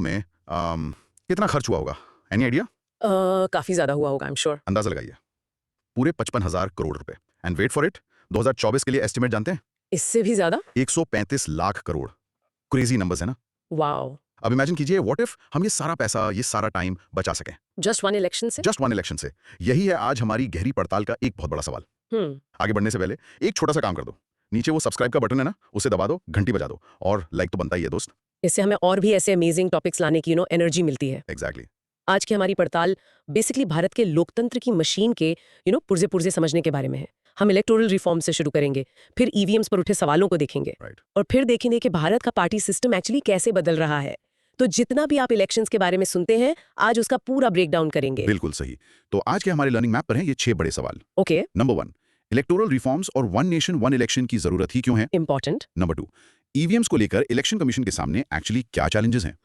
में कितना खर्च हुआ होगा? Any idea? काफी ज्यादा हुआ होगा, आई एम श्योर। अंदाजा लगाइए। पूरे 55,000 करोड़ रुपए। एंड वेट फॉर इट, 2024 के लिए एस्टिमेट जानते हैं? इससे भी ज्यादा? 135 लाख करोड़। क्रेजी नंबर्स है ना? वाओ। अब इमेजिन कीजिए, व्हाट इफ हम ये सारा पैसा, ये सारा टाइम बचा सकें जस्ट वन इलेक्शन से? जस्ट वन इलेक्शन से। यही है आज हमारी गहरी पड़ताल का एक बहुत बड़ा सवाल। आगे बढ़ने से पहले एक छोटा सा काम कर दो। नीचे वो सब्सक्राइब का बटन है ना, उसे दबा दो, घंटी बजा दो, और लाइक तो बनता ही है दोस्त। इससे हमें और भी ऐसे अमेजिंग टॉपिक्स लाने की एनर्जी मिलती है। एग्जैक्टली। आज की हमारी पड़ताल बेसिकली भारत के लोकतंत्र की मशीन के पुर्जे पुर्जे समझने के बारे में है। हम इलेक्टोरल रिफॉर्म से शुरू करेंगे, फिर ईवीएम्स पर उठे सवालों को देखेंगे, और फिर देखेंगे कि भारत का पार्टी सिस्टम एक्चुअली कैसे बदल रहा है। तो जितना भी आप इलेक्शंस के बारे में सुनते हैं, आज उसका पूरा ब्रेकडाउन करेंगे। बिल्कुल सही। तो आज के हमारे लर्निंग मैप पर हैं ये 6 बड़े सवाल। ओके। नंबर 1, इलेक्टोरल रिफॉर्म्स और वन नेशन वन इलेक्शन की जरूरत ही क्यों है? इंपॉर्टेंट। नंबर 2, ईवीएम्स को लेकर इलेक्शन कमीशन के सामने एक्चुअली क्या चैलेंजेस हैं?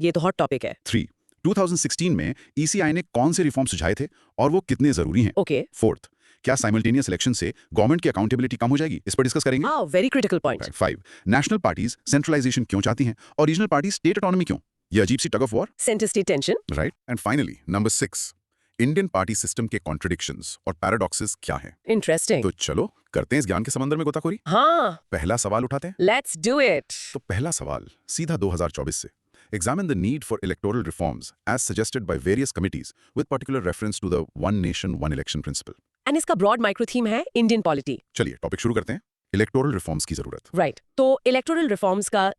ये तो हॉट टॉपिक है। 3, 2016 में ईसीआई ने कौन से रिफॉर्म सुझाए थे और वो कितने जरूरी हैं? ओके। 4th, क्या साइमल्टेनियस इलेक्शन से गवर्नमेंट की अकाउंटेबिलिटी कम हो जाएगी? इस पर डिस्कस करेंगे। Very critical point. 5, national parties centralisation क्यों चाहती हैं और रीजनल पार्टीज स्टेट ऑटोनॉमी क्यों? ये अजीब सी tug of war. Centre state tension. Right. And finally number 6, Indian party system के कॉन्ट्रडिक्शंस और पैराडॉक्सेस क्या हैं? इंटरेस्टिंग। तो चलो करते हैं इस ज्ञान के समंदर में गोताखोरी। हाँ, पहला सवाल उठाते हैं। Let's do it. तो पहला सवाल सीधा 2024 से। Examine the need for electoral reforms as suggested by various committees with particular reference to the one nation one election principle. And इसका ब्रॉड माइक्रो थीम है इंडियन पॉलिटी। चलिए टॉपिक शुरू करते हैं। इलेक्टोरल रिफॉर्म्स की जरूरत। राइट। तो electoral reforms का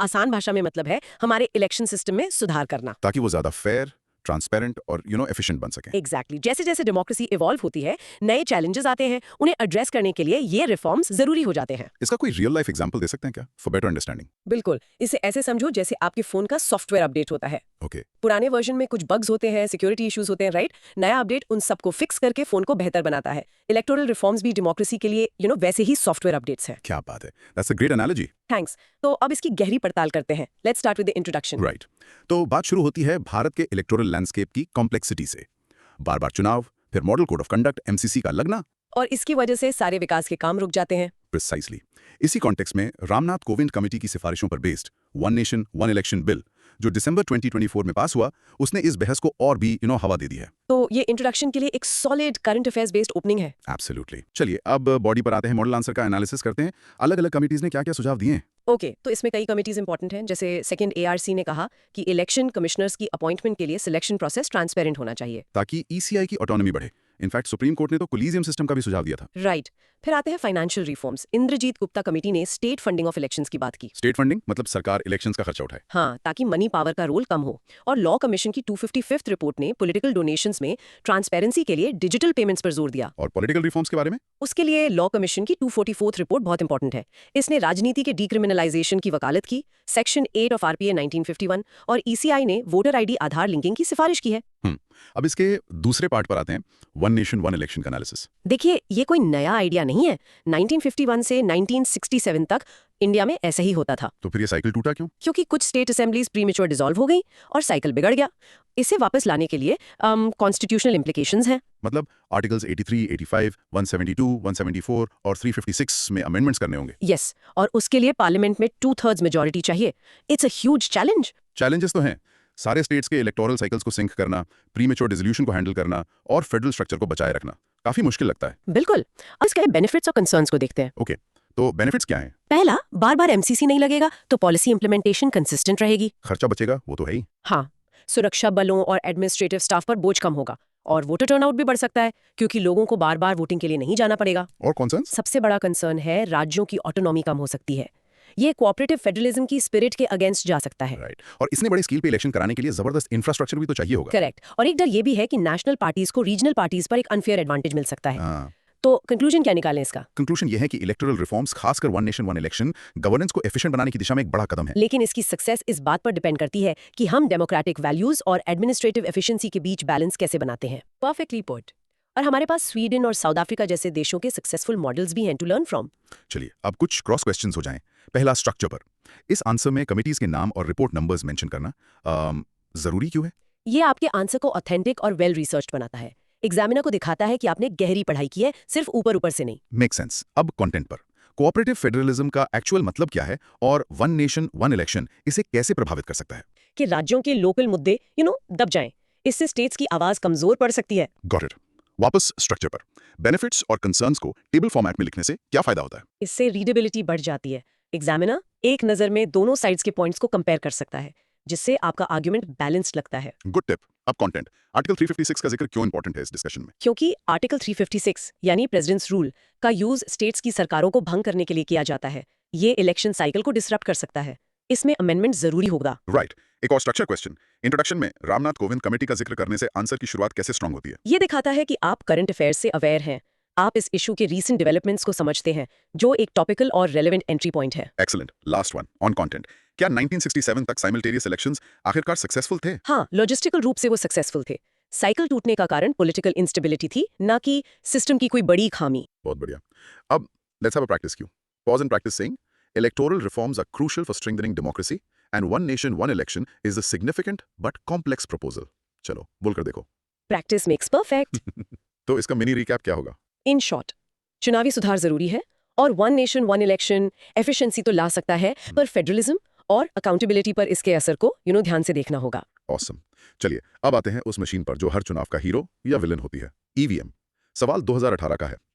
आसान भाषा में मतलब है हमारे इलेक्शन सिस्टम में सुधार करना, ताकि वो ज्यादा फेयर, ट्रांसपेरेंट और एफिशिएंट बन सके। एग्जैक्टली। जैसे जैसे डेमोक्रेसी इवॉल्व होती है, नए चैलेंजेस आते हैं, उन्हें एड्रेस करने के लिए ये रिफॉर्म्स जरूरी हो जाते हैं। इसका कोई रियल लाइफ एग्जांपल दे सकते हैं क्या, फॉर बेटर अंडरस्टैंडिंग? बिल्कुल। इसे ऐसे समझो जैसे आपके फोन का सॉफ्टवेयर अपडेट होता है। ओके। पुराने वर्जन में कुछ बग्स होते हैं, सिक्योरिटी इश्यूज होते हैं, राइट? नया अपडेट उन सबको फिक्स करके फोन को बेहतर बनाता है। इलेक्टोरल रिफॉर्म्स भी डेमोक्रेसी के लिए वैसे ही सॉफ्टवेयर अपडेट्स हैं। क्या बात है, that's a great analogy. Thanks. तो अब इसकी गहरी पड़ताल करते हैं। Let's start with the introduction. Right. तो बात शुरू होती है भारत के इलेक्टोरल लैंडस्केप की कॉम्प्लेक्सिटी से। बार बार चुनाव, फिर model code of conduct MCC का लगना, और इसकी वजह से सारे विकास के काम रुक जाते हैं। प्रिसाइसली। इसी कॉन्टेक्स्ट में रामनाथ कोविंद कमेटी की सिफारिशों पर based one nation one election bill जो दिसंबर 2024 में पास हुआ, उसने इस बहस को और भी हवा दे दी है। तो ये इंट्रोडक्शन के लिए एक solid current affairs based opening है। एब्सोल्युटली। चलिए अब बॉडी पर आते हैं, मॉडल आंसर का एनालिसिस करते हैं। अलग अलग कमिटीज ने क्या क्या सुझाव दिए हैं? ओके। तो इसमें कई कमिटीज इंपॉर्टेंट हैं। जैसे सेकंड एआरसी ने कहा कि इलेक्शन कमिश्नर्स की अपॉइंटमेंट के लिए सिलेक्शन प्रोसेस ट्रांसपेरेंट होना चाहिए, ताकि ईसीआई की ऑटोनॉमी बढ़े। इनफैक्ट सुप्रीम कोर्ट ने तो कोलिजियम सिस्टम का भी सुझाव दिया था। राइट। फिर आते हैं financial reforms. Indrajit Gupta committee ने स्टेट फंडिंग ऑफ इलेक्शंस की बात की। स्टेट फंडिंग मतलब सरकार इलेक्शंस का खर्चा उठाए। हाँ, ताकि मनी पावर का रोल कम हो। और लॉ कमीशन की 255th रिपोर्ट ने पॉलिटिकल डोनेशंस में ट्रांसपेरेंसी के लिए डिजिटल पेमेंट्स पर जोर दिया। और पॉलिटिकल रिफॉर्म्स के बारे में? उसके लिए लॉ कमीशन की 244th रिपोर्ट बहुत इंपॉर्टेंट है। इसने राजनीति के डीक्रिमिनलाइजेशन की वकालत की, सेक्शन 8 ऑफ आरपीए 1951, और ईसीआई ने वोटर आईडी आधार लिंकिंग की सिफारिश की है। अब इसके दूसरे पार्ट पर आते हैं, वन नेशन वन इलेक्शन का एनालिसिस। देखिए, ये कोई नया आइडिया नहीं है। 1951 से 1967 तक इंडिया में ऐसा ही होता था। तो फिर ये साइकिल टूटा क्यों? क्योंकि कुछ स्टेट असेंबलीज प्रीमेच्योर डिसॉल्व हो गई और साइकिल बिगड़ गया। इसे वापस लाने के लिए कॉन्स्टिट्यूशनल इम्प्लीकेशंस हैं। मतलब आर्टिकल्स 83, 85, 172, 174 और 356 में अमेंडमेंट्स करने होंगे। यस, और उसके लिए पार्लियामेंट में 2/3 मेजॉरिटी चाहिए। It's a huge challenge. Challenges तो हैं, सारे स्टेट्स के इलेक्टोरल साइकिल्स को सिंक करना, प्रीमेच्योर डिसोल्यूशन को हैंडल करना और फेडरल स्ट्रक्चर को बचाए रखना काफी मुश्किल लगता है। बिल्कुल। अब इसके बेनिफिट्स और कंसर्न्स को देखते हैं। ओके, तो बेनिफिट्स क्या हैं? पहला, बार बार एमसीसी नहीं लगेगा, तो पॉलिसी इंप्लीमेंटेशन कंसिस्टेंट रहेगी। खर्चा बचेगा, वो तो है ही। हाँ, सुरक्षा बलों और एडमिनिस्ट्रेटिव स्टाफ पर बोझ कम होगा, और वोटर टर्नआउट भी बढ़ सकता है क्योंकि लोगों को बार बार वोटिंग के लिए नहीं जाना पड़ेगा। और कंसर्न्स? सबसे बड़ा कंसर्न है राज्यों की ऑटोनॉमी कम हो सकती है। ये कोऑपरेटिव फेडरलिज्म की स्पिरिट के अगेंस्ट जा सकता है। राइट। और इसने बड़े स्केल पे इलेक्शन कराने के लिए जबरदस्त इंफ्रास्ट्रक्चर भी तो चाहिए होगा। करेक्ट। और एक डर ये भी है कि नेशनल पार्टीज को रीजनल पार्टीज पर एक अनफेयर एडवांटेज मिल सकता है। तो कंक्लूजन क्या निकालें इसका? कंक्लूजन ये है कि इलेक्टोरल रिफॉर्म्स, खासकर one nation one election, governance को एफिशिएंट बनाने की दिशा में एक बड़ा कदम है। लेकिन इसकी सक्सेस इस बात पर डिपेंड करती है कि हम डेमोक्रेटिक वैल्यूज और एडमिनिस्ट्रेटिव एफिशिएंसी के बीच बैलेंस कैसे बनाते हैं। Perfectly put. और हमारे पास स्वीडन और साउथ अफ्रीका जैसे देशों के सक्सेसफुल मॉडल्स भी हैं टू लर्न फ्रॉम। चलिए अब कुछ क्रॉस क्वेश्चंस हो जाएं। पहला, स्ट्रक्चर पर। इस आंसर में कमिटीज के नाम और रिपोर्ट नंबर्स मेंशन करना जरूरी क्यों है? ये आपके आंसर को ऑथेंटिक और वेल रिसर्च्ड बनाता है। एग्जामिनर को दिखाता है कि आपने गहरी पढ़ाई की है, सिर्फ ऊपर ऊपर से नहीं। Make sense. अब कंटेंट पर। कोऑपरेटिव फेडरलिज्म का एक्चुअल मतलब क्या है और वन नेशन वन इलेक्शन इसे कैसे प्रभावित कर सकता है? कि राज्यों के लोकल मुद्दे दब जाएं। इससे स्टेट्स की आवाज कमजोर पड़ सकती है। Got it. वापस स्ट्रक्चर पर। बेनिफिट्स और कंसर्न्स को टेबल फॉर्मेट में लिखने से क्या फायदा होता है? इससे रीडेबिलिटी बढ़ जाती है। एग्जामिनर एक नजर में दोनों साइड्स के पॉइंट्स को कंपेयर कर सकता है, जिससे आपका आर्गुमेंट बैलेंस्ड लगता है। Good tip. अब कंटेंट। आर्टिकल 356 का जिक्र क्यों इंपॉर्टेंट है इस डिस्कशन में? क्योंकि आर्टिकल 356 यानी प्रेसिडेंट्स रूल का यूज स्टेट्स की सरकारों को भंग करने के लिए किया जाता है। ये इलेक्शन साइकिल को डिसरप्ट कर सकता है। इसमें अमेंडमेंट जरूरी होगा। राइट। एक और स्ट्रक्चर क्वेश्चन। इंट्रोडक्शन में रामनाथ कोविंद कमेटी का जिक्र करने से आंसर की शुरुआत कैसे स्ट्रांग होती है? ये दिखाता है कि आप करंट अफेयर्स से अवेयर हैं। आप इस इशू के रीसेंट डेवलपमेंट्स को समझते हैं, जो एक टॉपिकल और रेलेवेंट एंट्री पॉइंट है। Excellent. Last one on content. क्या 1967 तक साइमल्टेनियस इलेक्शंस आखिरकार सक्सेसफुल थे? हाँ, लॉजिस्टिकल रूप से वो सक्सेसफुल थे। साइकिल टूटने का कारण पॉलिटिकल इंस्टेबिलिटी थी, ना कि सिस्टम की कोई बड़ी खामी। बहुत बढ़िया। अब let's have a practice Q. Pause and practice saying electoral reforms are crucial for strengthening democracy and one nation one election is a significant but complex proposal. चलो बोलकर देखो। Practice makes perfect. तो इसका मिनी रिकैप क्या होगा? In short, चुनावी सुधार जरूरी है और one nation one election efficiency तो ला सकता है, पर फेडरलिज्म और अकाउंटेबिलिटी पर इसके असर को ध्यान से देखना होगा। ऑसम। चलिए अब आते हैं उस मशीन पर जो हर चुनाव का हीरो या विलन होती है, ईवीएम। सवाल 2018 का है।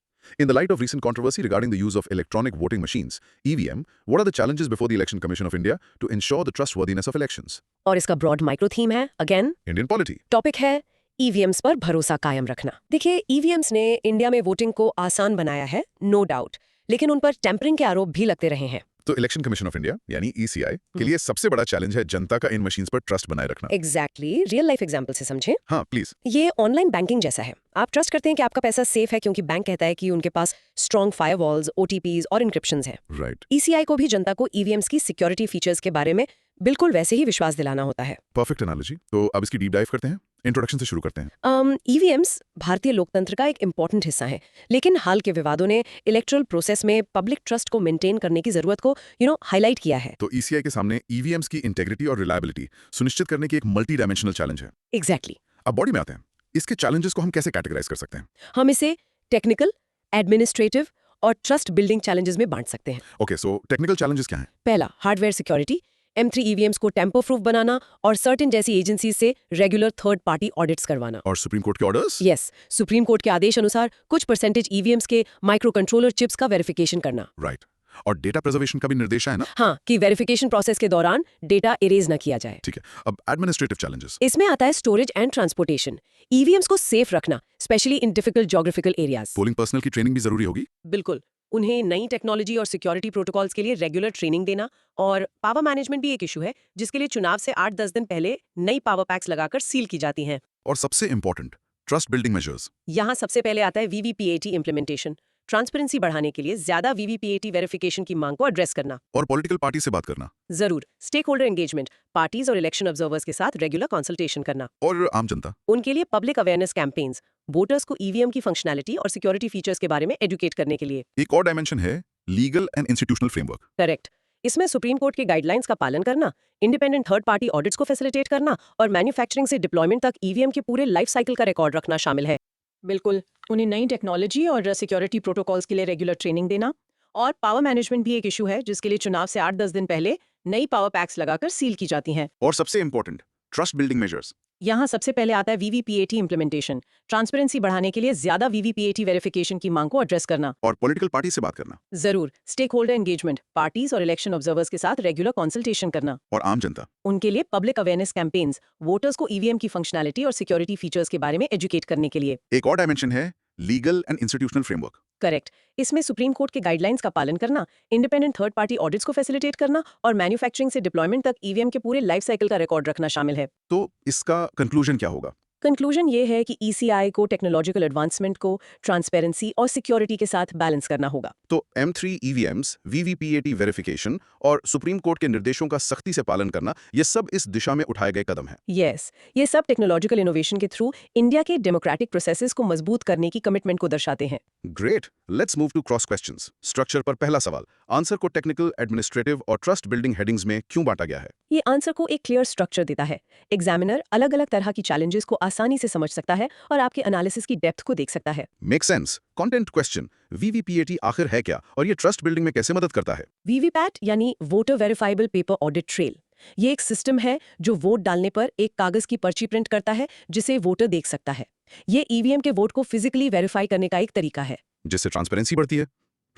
In the light of recent controversy regarding the use of electronic voting machines, EVM, what are the challenges before the Election Commission of India to ensure the trustworthiness of elections? और इसका broad micro theme है, again Indian polity. Topic है EVMs पर भरोसा कायम रखना। देखिए, EVMs ने इंडिया में वोटिंग को आसान बनाया है, नो डाउट, लेकिन उन पर टेम्परिंग के आरोप भी लगते रहे हैं। तो इलेक्शन कमीशन ऑफ इंडिया यानी ईसीआई के लिए सबसे बड़ा चैलेंज है जनता का इन मशीन्स पर ट्रस्ट बनाए रखना। एग्जैक्टली, रियल लाइफ एग्जांपल से समझें। हाँ प्लीज। ये ऑनलाइन बैंकिंग जैसा है। आप ट्रस्ट करते हैं कि आपका पैसा सेफ है क्योंकि बैंक कहता है कि उनके पास स्ट्रॉन्ग फायरवॉल्स, ओटीपीज और इंक्रिप्शंस हैं। राइट। ईसीआई को भी जनता को ईवीएम्स की सिक्योरिटी फीचर्स के बारे में बिल्कुल वैसे ही विश्वास दिलाना होता है। Perfect analogy. तो अब इसकी डीप डाइव करते हैं। इंट्रोडक्शन से शुरू करते हैं। ईवीएम्स भारतीय लोकतंत्र का एक इम्पॉर्टेंट हिस्सा है, लेकिन हाल के विवादों ने इलेक्टोरल प्रोसेस में पब्लिक ट्रस्ट को मेंटेन करने की जरूरत को हाईलाइट किया है। तो ईसीआई के सामने ईवीएम्स की इंटेग्रिटी और रिलायबिलिटी सुनिश्चित करने की एक मल्टी डायमेंशनल चैलेंज है। एग्जैक्टली। अब बॉडी में आते हैं। इसके चैलेंजेस को हम कैसे कैटेगराइज कर सकते हैं? हम इसे टेक्निकल, एडमिनिस्ट्रेटिव और ट्रस्ट बिल्डिंग चैलेंजेस में बांट सकते हैं। ओके, सो टेक्निकल चैलेंजेस क्या हैं? पहला, हार्डवेयर सिक्योरिटी। M3 ईवीएम्स को टेम्पर प्रूफ बनाना और सर्टेन जैसी एजेंसी से रेगुलर थर्ड पार्टी ऑडिट्स करवाना। और सुप्रीम कोर्ट के ऑर्डर्स? यस, सुप्रीम कोर्ट के आदेश अनुसार कुछ परसेंटेज ईवीएम्स के माइक्रो कंट्रोलर चिप्स का वेरिफिकेशन करना। राइट। और डेटा प्रिजर्वेशन का भी निर्देश है ना? हाँ, कि वेरिफिकेशन प्रोसेस के दौरान डेटा इरेज न किया जाए। ठीक है। अब एडमिनिस्ट्रेटिव चैलेंजेस। इसमें आता है स्टोरेज एंड ट्रांसपोर्टेशन। ईवीएम्स को सेफ रखना, specially in difficult geographical areas. Polling personal की ट्रेनिंग भी जरूरी होगी। बिल्कुल, उन्हें नई टेक्नोलॉजी और सिक्योरिटी प्रोटोकॉल्स के लिए रेगुलर ट्रेनिंग देना। और पावर मैनेजमेंट भी एक इशू है, जिसके लिए चुनाव से 8-10 दिन पहले नई पावर पैक्स लगाकर सील की जाती हैं। और सबसे इंपॉर्टेंट, ट्रस्ट बिल्डिंग मेजर्स। यहाँ सबसे पहले आता है वीवीपीएटी इम्प्लीमेंटेशन। ट्रांसपेरेंसी बढ़ाने के लिए ज्यादा वीवीपीएटी वेरिफिकेशन की मांग को एड्रेस करना। और पॉलिटिकल पार्टी से बात करना। जरूर, स्टेक होल्डर एंगेजमेंट, पार्टीज और इलेक्शन ऑब्जर्वर्स के साथ रेगुलर कंसल्टेशन करना। और आम जनता? उनके लिए पब्लिक अवेयरनेस कैंपेन्स, वोटर्स को ईवीएम की फंक्शनैलिटी और सिक्योरिटी फीचर्स के बारे में एजुकेट करने के लिए। एक और डायमेंशन है legal and institutional framework. Correct. इसमें सुप्रीम कोर्ट के गाइडलाइंस का पालन करना, इंडिपेंडेंट थर्ड पार्टी ऑडिट्स को फैसिलिटेट करना और मैन्युफैक्चरिंग से डिप्लॉयमेंट तक ईवीएम के पूरे लाइफ साइकिल का रिकॉर्ड रखना शामिल है। बिल्कुल, उन्हें नई टेक्नोलॉजी और सिक्योरिटी प्रोटोकॉल्स के लिए रेगुलर ट्रेनिंग देना। और पावर मैनेजमेंट भी एक इशू है, जिसके लिए चुनाव से 8-10 दिन पहले नई पावर पैक्स लगाकर सील की जाती हैं। और सबसे इंपॉर्टेंट, ट्रस्ट बिल्डिंग मेजर्स। यहाँ सबसे पहले आता है वीवीपीएटी इम्प्लीमेंटेशन। ट्रांसपेरेंसी बढ़ाने के लिए ज्यादा वीवीपीएटी वेरिफिकेशन की मांग को एड्रेस करना। और पॉलिटिकल पार्टी से बात करना। जरूर, स्टेक होल्डर एंगेजमेंट, पार्टीज और इलेक्शन ऑब्जर्वर्स के साथ रेगुलर कंसल्टेशन करना। और आम जनता? उनके लिए पब्लिक अवेयरनेस कैंपेन्स, वोटर्स को ईवीएम की फंक्शनैलिटी और सिक्योरिटी फीचर्स के बारे में एजुकेट करने के लिए। एक और डायमेंशन है legal and institutional framework. Correct. इसमें सुप्रीम कोर्ट के गाइडलाइंस का पालन करना, इंडिपेंडेंट थर्ड पार्टी ऑडिट्स को फैसिलिटेट करना और मैन्युफैक्चरिंग से डिप्लॉयमेंट तक ईवीएम के पूरे लाइफ साइकिल का रिकॉर्ड रखना शामिल है। तो इसका कंक्लूजन क्या होगा? कंक्लूजन ये है कि ईसीआई को टेक्नोलॉजिकल एडवांसमेंट को ट्रांसपेरेंसी और सिक्योरिटी के साथ बैलेंस करना होगा। तो M3 ईवीएम्स, वीवीपीएटी वेरिफिकेशन और सुप्रीम कोर्ट के निर्देशों का सख्ती से पालन करना, ये सब इस दिशा में उठाए गए कदम हैं। यस, ये सब टेक्नोलॉजिकल इनोवेशन के थ्रू इंडिया के डेमोक्रेटिक प्रोसेसेस को मजबूत करने की कमिटमेंट को दर्शाते हैं। Great. Let's move to cross questions. Structure पर पहला सवाल, आंसर को टेक्निकल, एडमिनिस्ट्रेटिव और ट्रस्ट बिल्डिंग हेडिंग्स में क्यों बांटा गया है? ये आंसर को एक क्लियर स्ट्रक्चर देता है। एग्जामिनर अलग अलग तरह की चैलेंजेस को आसानी से समझ सकता है और आपके एनालिसिस की डेप्थ को देख सकता है। Make sense. Content question, VVPAT आखिर है क्या और ये ट्रस्ट बिल्डिंग में कैसे मदद करता है? वीवीपैट यानी voter verifiable paper audit trail. ये एक सिस्टम है जो वोट डालने पर एक कागज की पर्ची प्रिंट करता है जिसे वोटर देख सकता है। ये ईवीएम के वोट को फिजिकली वेरीफाई करने का एक तरीका है। जिससे ट्रांसपेरेंसी बढ़ती है,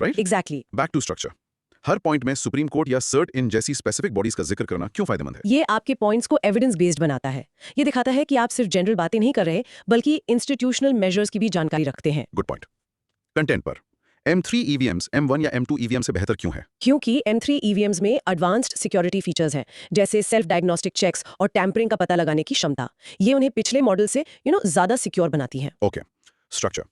right? Exactly. Back to structure. हर पॉइंट में सुप्रीम कोर्ट या सर्ट इन जैसी स्पेसिफिक बॉडीज का जिक्र करना क्यों फायदेमंद है? ये आपके पॉइंट्स को एविडेंस बेस्ड बनाता है। ये दिखाता है कि आप सिर्फ जनरल बातें नहीं कर रहे, बल्कि इंस्टीट्यूशनल मेजर्स की भी जानकारी रखते हैं। Good point. कंटेंट पर M3 EVMs M1 या M2 EVM से बेहतर क्यों है? क्योंकि M3 EVMs में एडवांस्ड सिक्योरिटी फीचर्स हैं, जैसे सेल्फ डायग्नोस्टिक चेक्स और टैंपरिंग का पता लगाने की क्षमता। ये उन्हें पिछले मॉडल से ज्यादा सिक्योर बनाती हैं। ओके। स्ट्रक्चर।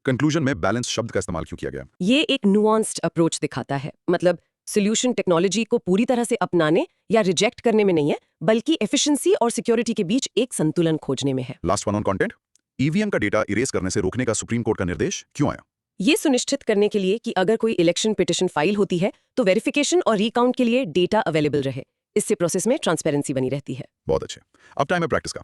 कंक्लूजन में बैलेंस शब्द का इस्तेमाल क्यों किया गया? ये एक नुआंस्ड अप्रोच दिखाता है। मतलब सोल्यूशन टेक्नोलॉजी को पूरी तरह से अपनाने या रिजेक्ट करने में नहीं है, बल्कि एफिशिएंसी और सिक्योरिटी के बीच एक संतुलन खोजने में है। Last one on content. EVM का डेटा इरेज करने से रोकने का सुप्रीम कोर्ट का निर्देश क्यों आया? ये सुनिश्चित करने के लिए कि अगर कोई इलेक्शन पिटीशन फाइल होती है तो वेरिफिकेशन और रिकाउंट के लिए डेटा अवेलेबल रहे। इससे प्रोसेस में ट्रांसपेरेंसी बनी रहती है। बहुत अच्छे। अब टाइम है प्रैक्टिस का।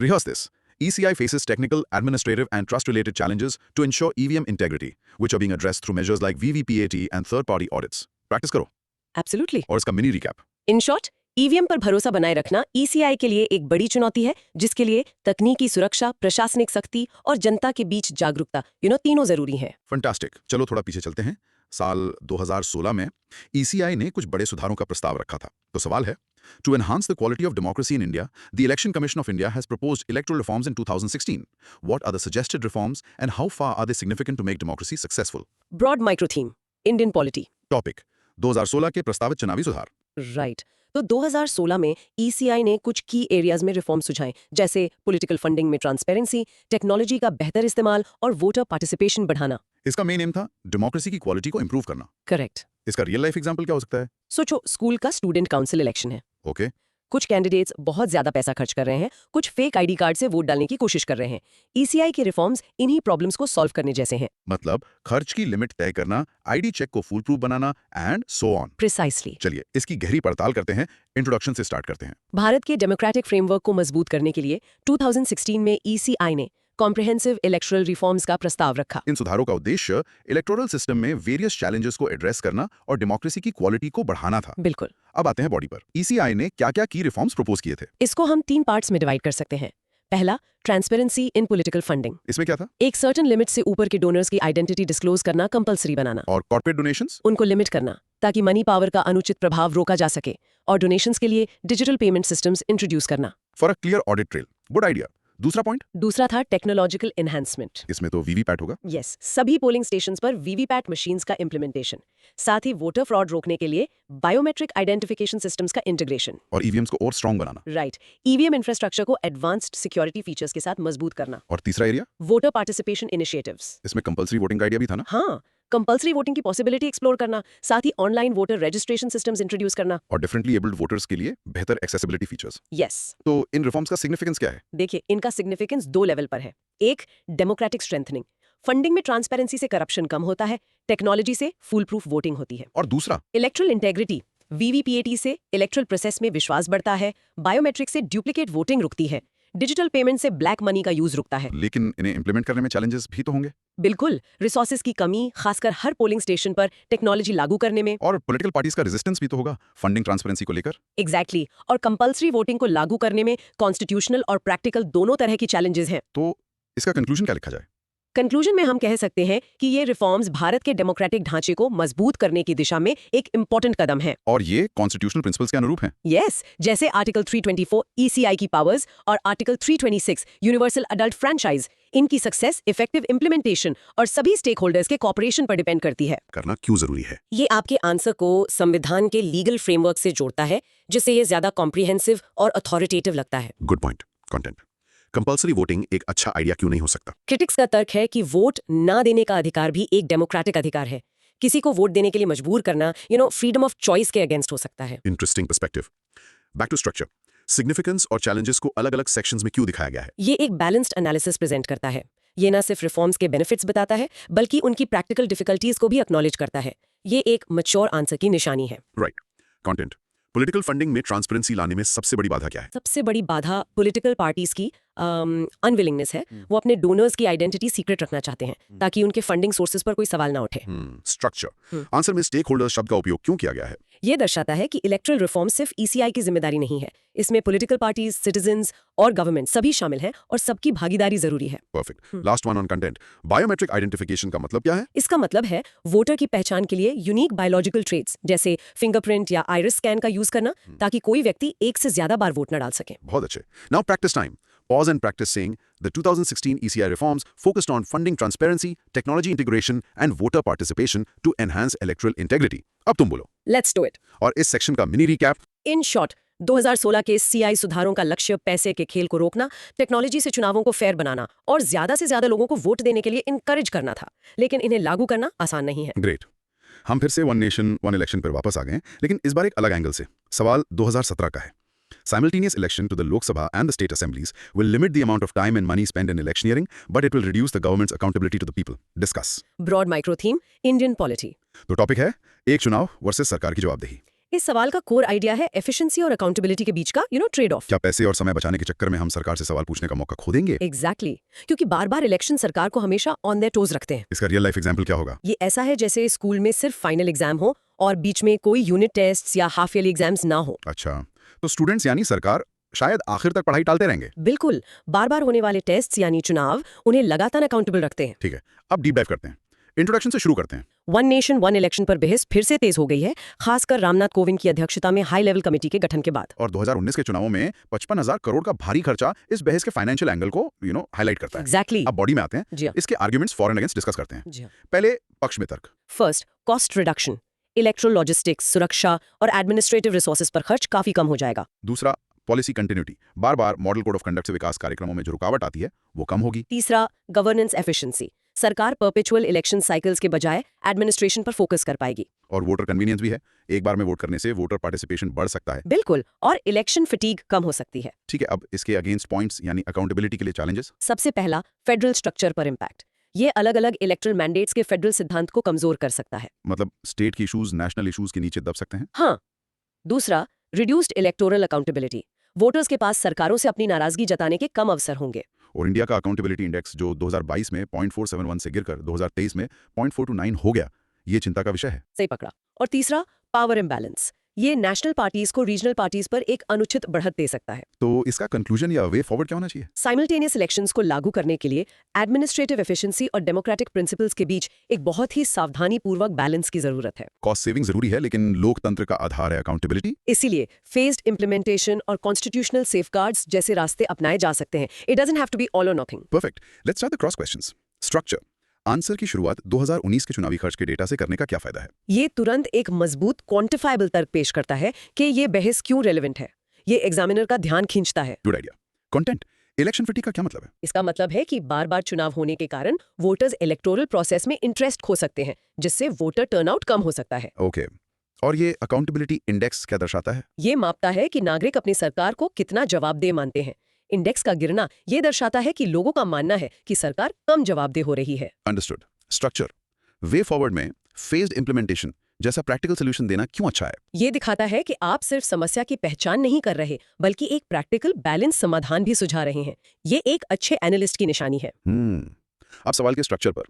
Rehearse this. ECI faces technical, administrative, and trust-related challenges to ensure EVM integrity, which are being addressed through measures like VVPAT and third-party audits. Practice करो। एब्सोल्युटली। और इसका mini recap. In short, EVM पर भरोसा बनाए रखना ECI के लिए एक बड़ी चुनौती है, जिसके लिए तकनीकी सुरक्षा, प्रशासनिक सख्ती और जनता के बीच जागरूकता तीनों जरूरी हैं। फंटास्टिक। चलो थोड़ा पीछे चलते हैं। साल 2016 में ECI ने कुछ बड़े सुधारों का प्रस्ताव रखा था। तो सवाल है, to enhance the quality of democracy in India, the Election Commission of India has proposed electoral reforms in 2016. What are the suggested reforms and how far are they significant to make democracy successful? Broad micro theme, Indian polity. Topic 2016 के प्रस्तावित चुनावी सुधार। Right. तो 2016 में ECI ने कुछ की areas में रिफॉर्म सुझाए, जैसे पॉलिटिकल फंडिंग में ट्रांसपेरेंसी, टेक्नोलॉजी का बेहतर इस्तेमाल और वोटर पार्टिसिपेशन बढ़ाना। इसका मेन एम था डेमोक्रेसी की क्वालिटी को इंप्रूव करना। करेक्ट। इसका रियल लाइफ एग्जांपल क्या हो सकता है? सोचो, स्कूल का स्टूडेंट काउंसिल इलेक्शन है। ओके। कुछ कैंडिडेट्स बहुत ज्यादा पैसा खर्च कर रहे हैं, कुछ फेक आईडी कार्ड से वोट डालने की कोशिश कर रहे हैं। ECI के रिफॉर्म्स इन्हीं प्रॉब्लम्स को सॉल्व करने जैसे हैं। मतलब खर्च की लिमिट तय करना, आईडी चेक को full proof banana and so on. Precisely. चलिए इसकी गहरी पड़ताल करते हैं। इंट्रोडक्शन से स्टार्ट करते हैं। भारत के डेमोक्रेटिक फ्रेमवर्क को मजबूत करने के लिए 2016 में ECI ने कॉम्प्रिहेंसिव इलेक्टोरल रिफॉर्म्स का प्रस्ताव रखा। इन सुधारों का उद्देश्य इलेक्टोरल सिस्टम में वेरियस चैलेंजेस को एड्रेस करना और डेमोक्रेसी की क्वालिटी को बढ़ाना था। बिल्कुल। अब आते हैं बॉडी पर। ECI ने क्या-क्या की रिफॉर्म्स प्रपोज किए थे? इसको हम 3 पार्ट्स में डिवाइड कर सकते हैं। पहला, ट्रांसपेरेंसी इन पॉलिटिकल फंडिंग। इसमें क्या था? एक सर्टेन लिमिट से ऊपर के डोनर्स की आइडेंटिटी डिस्क्लोज करना कंपलसरी बनाना। और कॉर्पोरेट डोनेशंस? उनको लिमिट करना, ताकि मनी पावर का अनुचित प्रभाव रोका जा सके। और डोनेशंस के लिए डिजिटल पेमेंट सिस्टम्स इंट्रोड्यूस करना। For a clear audit trail. Good idea. दूसरा पॉइंट? दूसरा था टेक्नोलॉजिकल एनहांसमेंट। इसमें तो वीवीपैट होगा। यस, सभी पोलिंग स्टेशंस पर वीवीपैट मशीन्स का इम्प्लीमेंटेशन, साथ ही वोटर फ्रॉड रोकने के लिए बायोमेट्रिक आइडेंटिफिकेशन सिस्टम्स का इंटीग्रेशन। और ईवीएम्स को और स्ट्रांग बनाना। राइट। ईवीएम इंफ्रास्ट्रक्चर को एडवांस्ड सिक्योरिटी फीचर्स के साथ मजबूत करना। और तीसरा एरिया? Voter participation initiatives. इसमें कंपलसरी वोटिंग का आइडिया भी था ना? हाँ, कंपलसरी वोटिंग की पॉसिबिलिटी एक्सप्लोर करना, साथ ही online voter registration systems introduce करना। और डिफरेंटली एबल्ड वोटर्स के लिए बेहतर एक्सेसिबिलिटी फीचर्स। यस। तो इन रिफॉर्म्स का सिग्निफिकेंस क्या है? देखिए, इनका सिग्निफिकेंस 2 लेवल पर है। एक, डेमोक्रेटिक स्ट्रेंथनिंग। फंडिंग में ट्रांसपेरेंसी से करप्शन कम होता है, टेक्नोलॉजी से फुल प्रूफ वोटिंग होती है। और दूसरा? Electoral integrity. VVPAT से इलेक्ट्रल प्रोसेस में विश्वास बढ़ता है, बायोमेट्रिक से डुप्लीकेट वोटिंग रुकती है, डिजिटल पेमेंट से ब्लैक मनी का यूज रुकता है। लेकिन इन्हें इंप्लीमेंट करने में चैलेंजेस भी तो होंगे। बिल्कुल, रिसोर्सेज की कमी, खासकर हर पोलिंग स्टेशन पर टेक्नोलॉजी लागू करने में। और पॉलिटिकल पार्टीज का रेजिस्टेंस भी तो होगा फंडिंग ट्रांसपेरेंसी को लेकर। एग्जैक्टली। और कंपलसरी वोटिंग को लागू करने में कॉन्स्टिट्यूशनल और प्रैक्टिकल दोनों तरह की चैलेंजेस हैं। तो इसका कंक्लूजन क्या लिखा जाए? कंक्लूजन में हम कह सकते हैं कि ये रिफॉर्म्स भारत के डेमोक्रेटिक ढांचे को मजबूत करने की दिशा में एक इम्पोर्टेंट कदम है। और ये कॉन्स्टिट्यूशनल प्रिंसिपल्स के अनुरूप हैं। यस, जैसे आर्टिकल 324 ECI की पावर्स और आर्टिकल 326 यूनिवर्सल अडल्ट फ्रेंचाइज। इनकी सक्सेस इफेक्टिव इंप्लीमेंटेशन और सभी स्टेक होल्डर्स के कॉपरेशन पर डिपेंड करती है। करना क्यों जरूरी है? ये आपके आंसर को संविधान के लीगल फ्रेमवर्क से जोड़ता है, जिससे ये ज्यादा कॉम्प्रिहेंसिव और अथॉरिटेटिव लगता है। Good point. Content. Compulsory voting एक अच्छा आइडिया क्यों नहीं हो सकता? क्रिटिक्स का तर्क है कि वोट ना देने का अधिकार भी एक डेमोक्रेटिक अधिकार है। किसी को वोट देने के लिए मजबूर करना फ्रीडम ऑफ चॉइस के अगेंस्ट हो सकता है। Interesting perspective. Back to structure. Significance और चैलेंजेस को अलग अलग सेक्शंस में क्यों दिखाया गया है? ये एक बैलेंस्ड एनालिसिस प्रेजेंट करता है। ये ना सिर्फ रिफॉर्म्स के बेनिफिट्स बताता है, बल्कि उनकी प्रैक्टिकल डिफिकल्टीज को भी एक्नॉलेज करता है। ये एक मैच्योर आंसर की निशानी है। राइट। कंटेंट। पॉलिटिकल फंडिंग में ट्रांसपेरेंसी लाने में सबसे बड़ी बाधा क्या है? सबसे बड़ी बाधा पॉलिटिकल पार्टीज की अनविलिंगनेस है, वो अपने डोनर्स की आइडेंटिटी सीक्रेट रखना चाहते हैं ताकि उनके फंडिंग सोर्सेज पर कोई सवाल ना उठे। स्ट्रक्चर आंसर में स्टेक होल्डर्स शब्द का उपयोग क्यों किया गया है? ये दर्शाता है कि इलेक्टोरल रिफॉर्म सिर्फ ईसीआई की जिम्मेदारी नहीं है, इसमें पॉलिटिकल पार्टीज, सिटीजन्स और गवर्नमेंट सभी शामिल हैं और सबकी भागीदारी जरूरी है। Perfect. Last one on content, biometric identification का मतलब क्या है? इसका मतलब है वोटर की पहचान के लिए यूनिक बायोलॉजिकल ट्रेट्स जैसे फिंगरप्रिंट या आइरिस स्कैन का यूज करना ताकि कोई व्यक्ति एक से ज्यादा बार वोट न डाल सके। बहुत अच्छे। Now practice time. Pause and practice saying the 2016 ECI reforms focused on funding transparency, technology integration, and voter participation to enhance electoral integrity. अब तुम बोलो। Let's do it. और इस सेक्शन का मिनी रिकैप। इन शॉर्ट, 2016 के CI सुधारों का लक्ष्य पैसे के खेल को रोकना, टेक्नोलॉजी से चुनावों को फेयर बनाना और ज्यादा से ज्यादा लोगों को वोट देने के लिए इनकरेज करना था, लेकिन इन्हें लागू करना आसान नहीं है। ग्रेट। हम फिर से वन नेशन वन इलेक्शन पर वापस आ गए हैं, लेकिन इस बार एक अलग एंगल से। सवाल 2017 का है। Simultaneous election to the Lok Sabha and the state assemblies will limit the amount of time and money spent in electioneering, but it will reduce the government's accountability to the people. Discuss. Broad micro theme, Indian polity. तो topic है एक चुनाव versus सरकार की जवाबदेही। इस सवाल का कोर आइडिया है एफिशिएंसी और अकाउंटेबिलिटी के बीच का ट्रेड ऑफ। क्या पैसे और समय बचाने के चक्कर में हम सरकार से सवाल पूछने का मौका खो देंगे? एग्जैक्टली क्योंकि बार बार इलेक्शन सरकार को हमेशा ऑन देयर टोज रखते हैं। इसका रियल लाइफ एग्जांपल क्या होगा? ये ऐसा है जैसे स्कूल में सिर्फ फाइनल एग्जाम हो और बीच में कोई यूनिट टेस्ट या हाफ ईयरली एग्जाम्स ना हो। अच्छा, तो स्टूडेंट्स यानी सरकार शायद आखिर तक पढ़ाई टालते रहेंगे। बिल्कुल, बार बार होने वाले टेस्ट यानी चुनाव उन्हें लगातार अकाउंटेबल रखते हैं। ठीक है, अब डीप डाइव करते हैं। इंट्रोडक्शन से शुरू करते हैं। वन नेशन वन इलेक्शन पर बहस फिर से तेज हो गई है, खासकर रामनाथ कोविंद की अध्यक्षता में हाई लेवल कमेटी के गठन के बाद। और 2019 के चुनावों में 55,000 करोड़ का भारी खर्चा इस बहस के फाइनेंशियल एंगल को हाईलाइट करता है। एग्जैक्टली। अब बॉडी में आते हैं, जी हाँ। इसके arguments for and against discuss करते हैं। जी हाँ। पहले पक्ष में तर्क। First, cost reduction. Electoral logistics, सुरक्षा और एडमिनिस्ट्रेटिव रिसोर्सेज पर खर्च काफी कम हो जाएगा। दूसरा, policy continuity. Bar bar model code of conduct से विकास कार्यक्रमों में जो रुकावट आती है वो कम होगी। तीसरा, गवर्नेंस एफिशिएंसी। सरकार परपेचुअल इलेक्शन साइकिल्स के बजाय एडमिनिस्ट्रेशन पर फोकस कर पाएगी। और वोटर कन्वीनियंस भी है, एक बार में वोट करने से वोटर पार्टिसिपेशन बढ़ सकता है। बिल्कुल, और इलेक्शन फटीग कम हो सकती है। ठीक है, अब इसके अगेंस्ट पॉइंट्स यानी अकाउंटेबिलिटी के लिए चैलेंजेस। सबसे पहला, फेडरल स्ट्रक्चर पर इम्पैक्ट। ये अलग अलग इलेक्टरल मैंडेट्स के फेडरल सिद्धांत को कमजोर कर सकता है। मतलब स्टेट की इश्यूज नेशनल इश्यूज के नीचे दब सकते हैं। हाँ। दूसरा, रिड्यूस्ड इलेक्टोरल अकाउंटेबिलिटी। वोटर्स के पास सरकारों से अपनी नाराजगी जताने के कम अवसर होंगे। और इंडिया का अकाउंटेबिलिटी इंडेक्स जो 2022 में 0.471 से गिरकर 2023 में 0.429 हो गया, ये चिंता का विषय है। सही पकड़ा। और तीसरा, पावर इम्बैलेंस। ये नेशनल पार्टीज को रीजनल पार्टीज पर एक अनुचित बढ़त दे सकता है। तो इसका कंक्लूजन या वे फॉरवर्ड क्या होना चाहिए? साइमल्टेनियस इलेक्शंस को लागू करने के लिए एडमिनिस्ट्रेटिव एफिशिएंसी और डेमोक्रेटिक प्रिंसिपल्स के बीच एक बहुत ही सावधानीपूर्वक बैलेंस की जरूरत है। कॉस्ट सेविंग जरूरी है, लेकिन लोकतंत्र का आधार है अकाउंटेबिलिटी। इसीलिए फेज्ड इम्प्लीमेंटेशन और कॉन्स्टिट्यूशनल सेफगार्ड्स जैसे रास्ते अपनाए जा सकते हैं। It doesn't have to be all or nothing. Perfect. Let's start the cross questions. Structure. Answer की शुरुआत 2019 के चुनावी खर्च के डेटा से करने का क्या फायदा है? ये तुरंत एक मजबूत क्वांटिफाइबल तर्क पेश करता है कि ये बहस क्यों रेलेवेंट है। ये एग्जामिनर का ध्यान खींचता है। Good idea. Content. Election fatigue का क्या मतलब है? इसका मतलब है कि बार बार चुनाव होने के कारण वोटर्स इलेक्टोरल प्रोसेस में इंटरेस्ट खो सकते हैं, जिससे वोटर टर्नआउट कम हो सकता है। ओके। और ये अकाउंटेबिलिटी इंडेक्स क्या दर्शाता है? ये मापता है कि नागरिक अपनी सरकार को कितना जवाबदेह मानते हैं। इंडेक्स का गिरना ये दर्शाता है कि लोगों का मानना है कि सरकार कम जवाबदेह हो रही है। अंडरस्टूड। स्ट्रक्चर। वे फॉरवर्ड में फेज्ड इम्प्लीमेंटेशन जैसा प्रैक्टिकल सोल्यूशन देना क्यों अच्छा है? ये दिखाता है कि आप सिर्फ समस्या की पहचान नहीं कर रहे, बल्कि एक प्रैक्टिकल बैलेंस समाधान भी सुझा रहे हैं। ये एक अच्छे एनालिस्ट की निशानी है। अब सवाल के स्ट्रक्चर पर।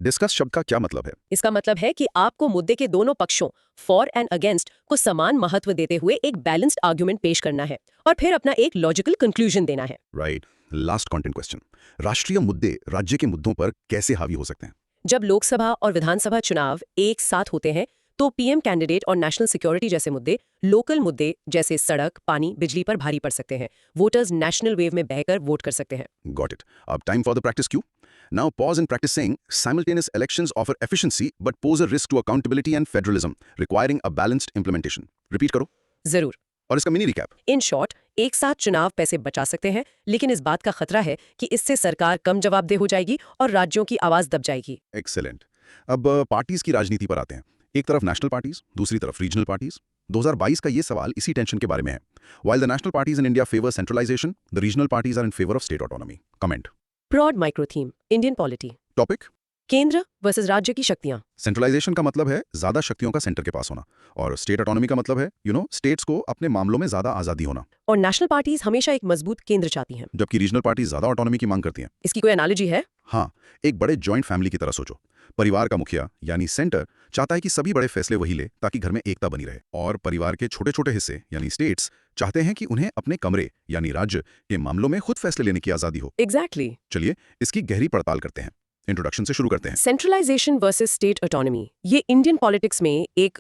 डिस्कस शब्द का क्या मतलब है? इसका मतलब है कि आपको मुद्दे के दोनों पक्षों फॉर एंड अगेंस्ट को समान महत्व देते हुए एक बैलेंस्ड आर्गुमेंट पेश करना है और फिर अपना एक लॉजिकल कंक्लूजन देना है। राइट। Last content question. राष्ट्रीय मुद्दे राज्य के मुद्दों पर कैसे हावी हो सकते हैं? जब लोकसभा और विधानसभा चुनाव एक साथ होते हैं तो पीएम कैंडिडेट और नेशनल सिक्योरिटी जैसे मुद्दे लोकल मुद्दे जैसे सड़क, पानी, बिजली पर भारी पड़ सकते हैं। वोटर्स नेशनल वेव में बहकर वोट कर सकते हैं। Got it. अब time for the practice Q. Now pause and practice saying simultaneous elections offer efficiency but pose a risk to accountability and federalism, requiring a balanced implementation. Repeat करो। जरूर। और इसका मिनी रिकैप। इन शॉर्ट, एक साथ चुनाव पैसे बचा सकते हैं, लेकिन इस बात का खतरा है कि इससे सरकार कम जवाबदेह हो जाएगी और राज्यों की आवाज दब जाएगी। एक्सेलेंट। अब पार्टीज की राजनीति पर आते हैं। एक तरफ नेशनल पार्टीज, दूसरी तरफ रीजनल पार्टीज। 2022 का ये सवाल इसी टेंशन के बारे में है। While the national parties in India favor centralization, the regional parties are in favor of state autonomy. Comment. Broad micro theme, Indian polity. Topic: केंद्र वर्सेस राज्य की शक्तियां। सेंट्रलाइजेशन का मतलब है ज्यादा शक्तियों का सेंटर के पास होना, और स्टेट ऑटोनॉमी का मतलब है स्टेट्स को अपने मामलों में ज्यादा आजादी होना। और नेशनल पार्टीज हमेशा एक मजबूत केंद्र चाहती हैं। जबकि रीजनल पार्टी ज्यादा ऑटोनॉमी की मांग करती हैं। इसकी कोई एनालॉजी है? हाँ, एक बड़े जॉइंट फैमिली की तरह सोचो। परिवार का मुखिया यानी सेंटर चाहता है कि सभी बड़े फैसले वही ले ताकि घर में एकता बनी रहे, और परिवार के छोटे छोटे हिस्से यानी स्टेट्स चाहते हैं कि उन्हें अपने कमरे यानी राज्य के मामलों में खुद फैसले लेने की आजादी हो। एग्जैक्टली। चलिए इसकी गहरी पड़ताल करते हैं। इंट्रोडक्शन से शुरू करते हैं। सेंट्रलाइजेशन वर्सेस स्टेट ऑटोनॉमी, ये इंडियन पॉलिटिक्स में एक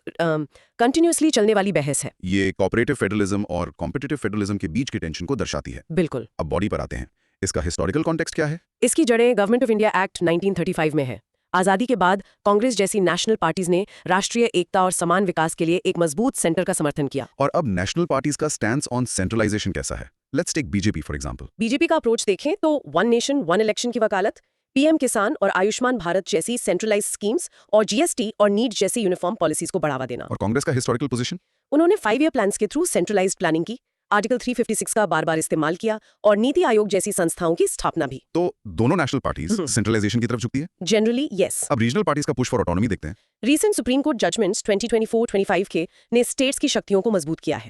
कंटिन्यूअसली चलने वाली बहस है। ये कोऑपरेटिव फेडरलिज्म और कॉम्पिटिटिव फेडरलिज्म के बीच की टेंशन को दर्शाती है। बिल्कुल। अब बॉडी पर आते हैं। इसका हिस्टोरिकल कॉन्टेक्स्ट क्या है? इसकी जड़ें गवर्नमेंट ऑफ इंडिया एक्ट 1935 में है। आजादी के बाद कांग्रेस जैसी नेशनल पार्टीज ने राष्ट्रीय एकता और समान विकास के लिए एक मजबूत सेंटर का समर्थन किया। और अब नेशनल पार्टीज का स्टैंड ऑन सेंट्रलाइजेशन कैसा है? Let's take BJP for example. BJP का अप्रोच देखें तो वन नेशन वन इलेक्शन की वकालत, पीएम किसान और आयुष्मान भारत जैसी सेंट्रलाइज्ड स्कीम्स और जीएसटी और नीट जैसी यूनिफॉर्म पॉलिसीज को बढ़ावा देना। और कांग्रेस का हिस्टोरिकल पोजीशन? उन्होंने 5 ईयर प्लान्स के थ्रू सेंट्रलाइज्ड प्लानिंग की, आर्टिकल 356 का बार बार इस्तेमाल किया और नीति आयोग जैसी संस्थाओं की स्थापना भी। तो दोनों नेशनल पार्टीज सेंट्रलाइजेशन की तरफ झुकती है? Generally yes. अब रीजनल पार्टीज का पुश फॉर ऑटोनॉमी देखते हैं। रीसेंट सुप्रीम कोर्ट जजमेंट्स 2024-25 के ने स्टेट्स की शक्तियों को मजबूत किया है।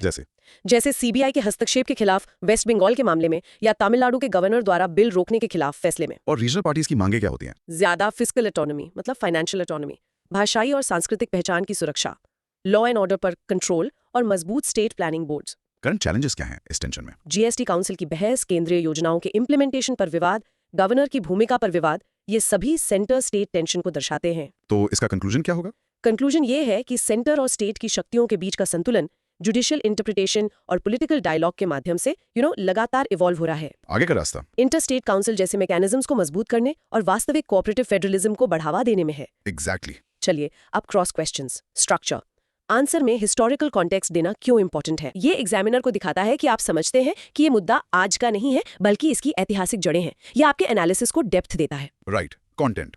जैसे सीबीआई के हस्तक्षेप के खिलाफ वेस्ट बंगाल के मामले में, या तमिलनाडु के गवर्नर द्वारा बिल रोकने के खिलाफ फैसले में। और रीजनल पार्टीज की मांगे क्या होती हैं? ज्यादा फिस्कल ऑटोनॉमी मतलब फाइनेंशियल ऑटोनॉमी, भाषाई और सांस्कृतिक पहचान की सुरक्षा, लॉ एंड ऑर्डर पर कंट्रोल और मजबूत state planning boards. Current challenges क्या हैं इस टेंशन में? जीएसटी काउंसिल की बहस, केंद्रीय योजनाओं के इम्प्लीमेंटेशन पर विवाद, गवर्नर की भूमिका पर विवाद, ये सभी सेंटर स्टेट टेंशन को दर्शाते हैं। तो इसका कंक्लूजन क्या होगा? कंक्लूजन ये है कि सेंटर और स्टेट की शक्तियों के बीच का संतुलन जुडिशियल इंटरप्रिटेशन और पॉलिटिकल डायलॉग के माध्यम से लगातार इवॉल्व हो रहा है। आगे का रास्ता इंटर स्टेट काउंसिल जैसे मैकेनिज्म्स को मजबूत करने और वास्तविक कोऑपरेटिव फेडरलिज्म को बढ़ावा देने में है। एग्जैक्टली। चलिए अब क्रॉस क्वेश्चंस। स्ट्रक्चर आंसर में हिस्टोरिकल कॉन्टेक्स्ट देना क्यों इंपॉर्टेंट है? ये एग्जामिनर को दिखाता है कि आप समझते हैं कि ये मुद्दा आज का नहीं है बल्कि इसकी ऐतिहासिक जड़ें हैं। ये आपके एनालिसिस को डेप्थ देता है। राइट। कंटेंट।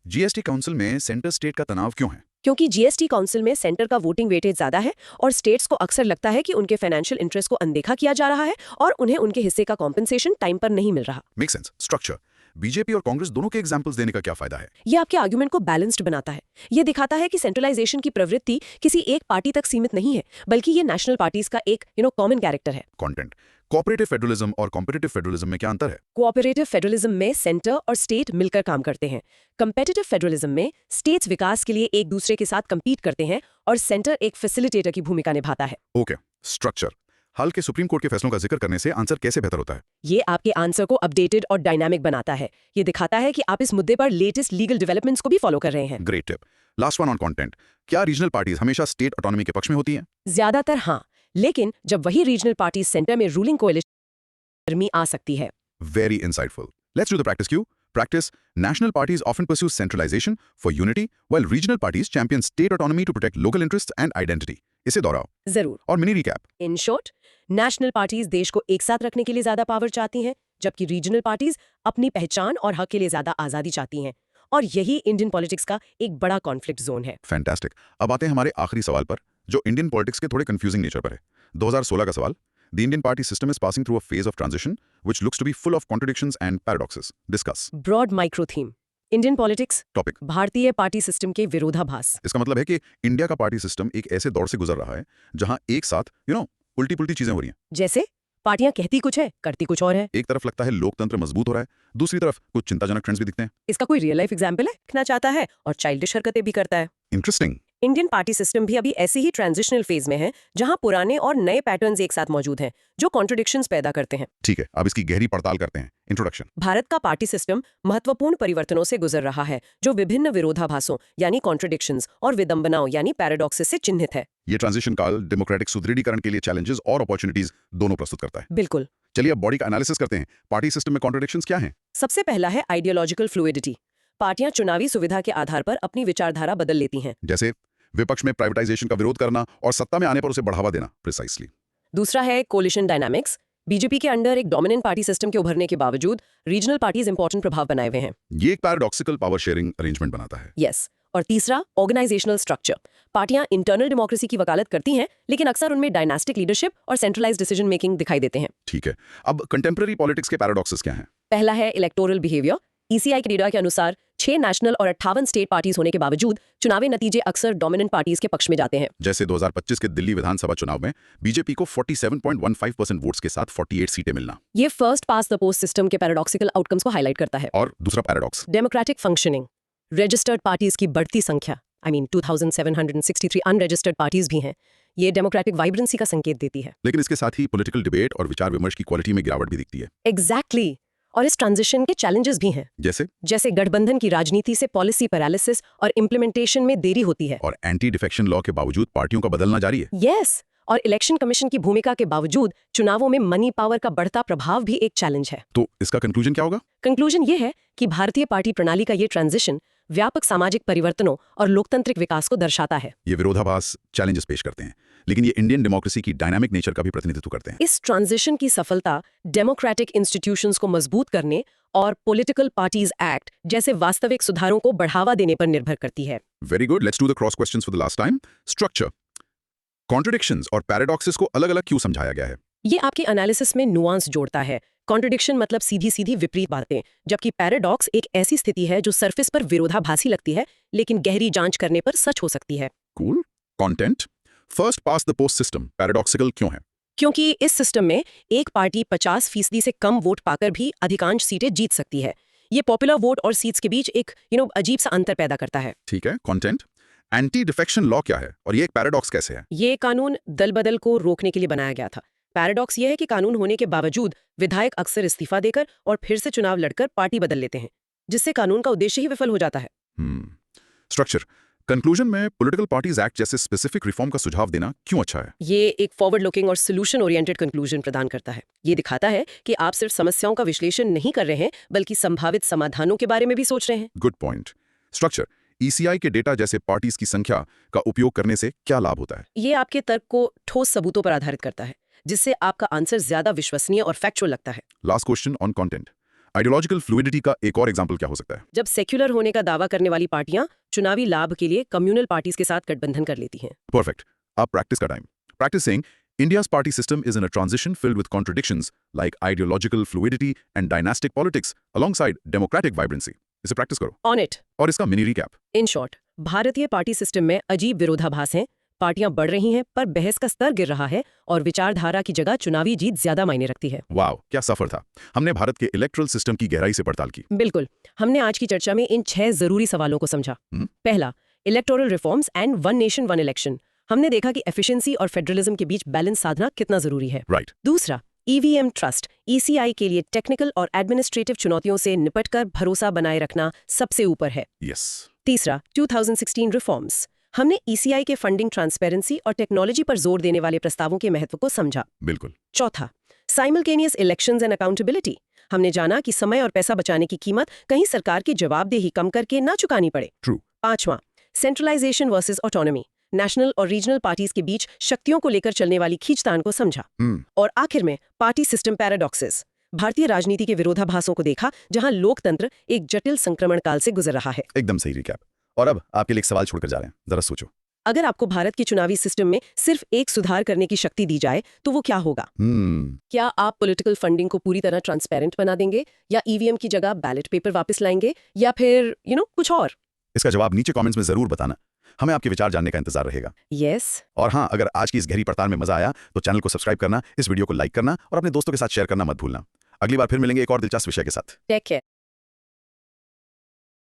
जीएसटी काउंसिल में सेंटर स्टेट का तनाव क्यों है? क्योंकि जीएसटी काउंसिल में सेंटर का वोटिंग वेटेज ज्यादा है और स्टेट्स को अक्सर लगता है कि उनके फाइनेंशियल इंटरेस्ट को अनदेखा किया जा रहा है और उन्हें उनके हिस्से का कॉम्पेंसेशन टाइम पर नहीं मिल रहा। Make sense. स्ट्रक्चर। बीजेपी और कांग्रेस दोनों के एग्जांपल्स देने का क्या फायदा है? ये आपके आर्गुमेंट को बैलेंस्ड बनाता है। ये दिखाता है कि सेंट्रलाइजेशन की प्रवृत्ति किसी एक पार्टी तक सीमित नहीं है बल्कि ये नेशनल पार्टीज का एक कॉमन कैरेक्टर है। कंटेंट। कोऑपरेटिव फेडरलिज्म और कॉम्पिटिटिव फेडरलिज्म में क्या अंतर है? कोऑपरेटिव फेडरलिज्म में सेंटर और स्टेट मिलकर काम करते हैं। कम्पिटिटिव फेडरलिज्म में स्टेट्स विकास के लिए एक दूसरे के साथ compete करते हैं और सेंटर एक फैसिलिटेटर की भूमिका निभाता है। ओके। स्ट्रक्चर। हाल के सुप्रीम कोर्ट के फैसलों का जिक्र करने से आंसर कैसे बेहतर होता है? ये आपके आंसर को अपडेटेड और डायनामिक बनाता है। ये दिखाता है कि आप इस मुद्दे पर लेटेस्ट लीगल डेवलपमेंट्स को भी फॉलो कर रहे हैं। Great tip. Last one on content. क्या रीजनल पार्टीज हमेशा स्टेट ऑटोनॉमी के पक्ष में होती हैं? ज्यादातर हाँ, लेकिन जब वही रीजनल पार्टी सेंटर में रूलिंग कोएलिशन में आ सकती है। Very insightful. Let's do the practice cue. Practice. National parties often pursue centralization for unity, while regional parties champion state autonomy to protect local interests and identity. इसे दोहराओ। जरूर। और mini recap. In short, national parties देश को एक साथ रखने के लिए ज्यादा पावर चाहती हैं, जबकि रीजनल पार्टीज अपनी पहचान और हक के लिए ज्यादा आजादी चाहती हैं। और यही इंडियन पॉलिटिक्स का एक बड़ा कॉन्फ्लिक्ट जोन है। फैंटास्टिक। अब आते हैं हमारे आखिरी सवाल पर, जो इंडियन पॉलिटिक्स के थोड़े कंफ्यूजिंग नेचर पर है। 2016 का सवाल। The Indian party system is passing through a phase of transition, which looks to be full of contradictions and paradoxes. Discuss. Broad micro theme, Indian politics, Topic. भारतीय party system के विरोधाभास। इसका मतलब है कि इंडिया का पार्टी सिस्टम एक ऐसे दौर से गुजर रहा है जहां एक साथ उल्टी पुल्टी चीजें हो रही हैं। जैसे पार्टियां कहती कुछ है, करती कुछ और है। एक तरफ लगता है लोकतंत्र मजबूत हो रहा है, दूसरी तरफ कुछ चिंताजनक ट्रेंड्स भी दिखते हैं। इसका कोई रियल लाइफ एग्जाम्पल है? दिखना चाहता है और चाइल्डिश हरकतें भी करता है। इंटरेस्टिंग। इंडियन पार्टी सिस्टम भी अभी ऐसी ही ट्रांजिशनल फेज में है जहां पुराने और नए पैटर्न्स एक साथ मौजूद हैं जो कॉन्ट्रडिक्शंस पैदा करते हैं। ठीक है, अब इसकी गहरी पड़ताल करते हैं। इंट्रोडक्शन। भारत का पार्टी सिस्टम महत्वपूर्ण परिवर्तनों से गुजर रहा है जो विभिन्न विरोधाभासों यानी कॉन्ट्रडिक्शंस और विडंबनाओं यानी पैराडॉक्सेस से चिन्हित है। ये ट्रांजिशन काल डेमोक्रेटिक सुदृढ़ीकरण के लिए चैलेंजेस और अपॉर्चुनिटीज दोनों प्रस्तुत करता है। बिल्कुल। चलिए अब बॉडी का एनालिसिस करते हैं। पार्टी सिस्टम में कॉन्ट्रडिक्शंस क्या हैं? सबसे पहला है आइडियोलॉजिकल फ्लूइडिटी। पार्टियां चुनावी सुविधा के आधार पर अपनी विचारधारा बदल लेती हैं। जैसे विपक्ष में प्राइवेटाइजेशन का विरोध करना और सत्ता में आने पर उसे बढ़ावा देना। प्रिसाइसली। दूसरा है कोलिशन डायनामिक्स। बीजेपी के अंडर एक डोमिनेंट पार्टी सिस्टम के उभरने के बावजूद रीजनल पार्टीज इंपॉर्टेंट प्रभाव बनाए हुए हैं। ये एक पैराडॉक्सिकल पावर शेयरिंग अरेंजमेंट बनाता है। यस। और तीसरा ऑर्गेनाइजेशनल स्ट्रक्चर। पार्टियां इंटरनल डेमोक्रेसी की वकालत करती हैं लेकिन अक्सर उनमें डायनास्टिक लीडरशिप और सेंट्रलाइज्ड डिसीजन मेकिंग दिखाई देते हैं। ठीक है, अब कंटेम्पररी पॉलिटिक्स के पैराडॉक्सेस क्या हैं? पहला है इलेक्टोरल बिहेवियर। ईसीआई के डेटा के अनुसार 6 नेशनल और 58 स्टेट पार्टीज होने के बावजूद चुनावी नतीजे अक्सर डोमिनेंट पार्टीज के पक्ष में जाते हैं। जैसे 2025 के दिल्ली विधानसभा चुनाव में बीजेपी को 47.15% वोट्स के साथ 48 सीटें मिलना। ये first pass the post system के पैराडॉक्सिकल आउटकम्स को हाईलाइट करता है। और दूसरा paradox, democratic functioning, registered parties की बढ़ती संख्या, 2763 अनरजिस्टर्ड पार्टीज भी हैं। ये डेमोक्रेटिक वाइब्रेंसी का संकेत देती है। लेकिन इसके साथ ही पॉलिटिकल डिबेट और विचार विमर्श की क्वालिटी में गिरावट भी दिखती है। एग्जैक्टली और इस ट्रांजिशन के चैलेंजेस भी हैं, जैसे गठबंधन की राजनीति से पॉलिसी पैरालिसिस और इम्प्लीमेंटेशन में देरी होती है। और एंटी डिफेक्शन लॉ के बावजूद पार्टियों का बदलना जारी है। यस, और इलेक्शन कमीशन की भूमिका के बावजूद चुनावों में मनी पावर का बढ़ता प्रभाव भी एक चैलेंज है। तो इसका कंक्लूजन क्या होगा? कंक्लूजन ये है कि भारतीय पार्टी प्रणाली का ये ट्रांजिशन व्यापक सामाजिक परिवर्तनों और लोकतांत्रिक विकास को दर्शाता है। ये विरोधाभास चैलेंजेस पेश करते हैं, लेकिन ये इंडियन डेमोक्रेसी की डायनामिक नेचर का भी प्रतिनिधित्व करते हैं। इस ट्रांजिशन की सफलता डेमोक्रेटिक इंस्टीट्यूशंस को मजबूत करने और पॉलिटिकल पार्टीज एक्ट जैसे वास्तविक सुधारों को बढ़ावा देने पर निर्भर करती है। Very good, let's do the cross questions for the last time. Structure, contradictions और पैराडॉक्सेस को अलग-अलग क्यों समझाया गया है? ये आपके एनालिसिस में नुआंस जोड़ता है। कॉन्ट्रडिक्शन मतलब सीधी-सीधी विपरीत बातें, जबकि पैराडॉक्स एक ऐसी स्थिति है जो सरफेस पर विरोधाभासी लगती है, लेकिन गहरी जांच करने पर सच हो सकती है। Cool. Content, first pass the post system paradoxical क्यों है? क्योंकि इस सिस्टम में एक पार्टी 50% से कम वोट पाकर भी अधिकांश सीटें जीत सकती है। ये पॉपुलर वोट और सीट्स के बीच एक अजीब सा अंतर पैदा करता है। ठीक है, कंटेंट। एंटी डिफेक्शन लॉ क्या है और ये एक पैराडॉक्स कैसे है? ये कानून दल बदल को रोकने के लिए बनाया गया था। पैराडॉक्स ये है कि कानून होने के बावजूद विधायक अक्सर इस्तीफा देकर और फिर से चुनाव लड़कर पार्टी बदल लेते हैं, जिससे कानून का उद्देश्य ही विफल हो जाता है। स्ट्रक्चर, कंक्लूजन में पॉलिटिकल पार्टीज एक्ट जैसे स्पेसिफिक रिफॉर्म का सुझाव देना क्यों अच्छा है? ये एक फॉरवर्ड लुकिंग और सोल्यूशन ओरिएंटेड कंक्लूजन प्रदान करता है। ये दिखाता है कि आप सिर्फ समस्याओं का विश्लेषण नहीं कर रहे हैं, बल्कि संभावित समाधानों के बारे में भी सोच रहे हैं। Good point. स्ट्रक्चर, ईसीआई के डेटा जैसे पार्टीज की संख्या का उपयोग करने से क्या लाभ होता है? ये आपके तर्क को ठोस सबूतों पर आधारित करता है, जिससे आपका आंसर ज्यादा विश्वसनीय और फैक्चुअल लगता है। Last question on content, ideological fluidity का एक और एग्जांपल क्या हो सकता है? जब सेक्युलर होने का दावा करने वाली पार्टियां चुनावी लाभ के लिए कम्युनल पार्टीज के साथ गठबंधन कर लेती हैं। परफेक्ट। अब प्रैक्टिस का time. Practice saying India's party system is in a transition filled with contradictions like ideological fluidity and dynastic politics alongside democratic vibrancy. इसे प्रैक्टिस करो। On it. और इसका मिनी रिकैप। इन शॉर्ट, भारतीय party system में अजीब विरोधाभास हैं। पार्टियां बढ़ रही हैं, पर बहस का स्तर गिर रहा है और विचारधारा की जगह चुनावी जीत ज्यादा मायने रखती है। वाव, क्या सफर था। हमने भारत के इलेक्टोरल सिस्टम की गहराई से पड़ताल की। बिल्कुल। हमने आज की चर्चा में इन 6 जरूरी सवालों को समझा। पहला, electoral reforms and one nation one election. हमने देखा कि एफिशिएंसी और फेडरलिज्म के बीच बैलेंस साधना कितना जरूरी है। राइट। दूसरा, ईवीएम ट्रस्ट, ईसीआई के लिए टेक्निकल और एडमिनिस्ट्रेटिव चुनौतियों से निपटकर भरोसा बनाए रखना सबसे ऊपर है। यस। तीसरा, 2016 रिफॉर्म्स। हमने ईसीआई के फंडिंग ट्रांसपेरेंसी और टेक्नोलॉजी पर जोर देने वाले प्रस्तावों के महत्व को समझा। बिल्कुल। चौथा, साइमल्टेनियस इलेक्शंस एंड अकाउंटेबिलिटी। हमने जाना कि समय और पैसा बचाने की कीमत कहीं सरकार की जवाबदेही कम करके ना चुकानी पड़े। ट्रू। पांचवा, सेंट्रलाइजेशन वर्सेस ऑटोनॉमी। नेशनल और रीजनल पार्टीज के बीच शक्तियों को लेकर चलने वाली खींचतान को समझा। और आखिर में पार्टी सिस्टम पैराडॉक्सेस, भारतीय राजनीति के विरोधाभासों को देखा, जहां लोकतंत्र एक जटिल संक्रमण काल से गुजर रहा है। एकदम सही रिकैप। और अब आपके लिए एक सवाल छोड़कर जा रहे हैं, जरा सोचो। अगर आपको भारत के चुनावी सिस्टम में सिर्फ एक सुधार करने की शक्ति दी जाए तो वो क्या होगा? क्या आप पॉलिटिकल फंडिंग को पूरी तरह ट्रांसपेरेंट बना देंगे, या ईवीएम की जगह बैलेट पेपर वापस लाएंगे, या फिर कुछ और? इसका जवाब नीचे कमेंट्स में जरूर बताना। हमें आपके विचार जानने का इंतजार रहेगा। यस। और हाँ, अगर आज की इस गहरी पड़ताल में मजा आया तो चैनल को सब्सक्राइब करना, इस वीडियो को लाइक करना और अपने दोस्तों के साथ शेयर करना मत भूलना। अगली बार फिर मिलेंगे एक और दिलचस्प विषय के साथ। Take care.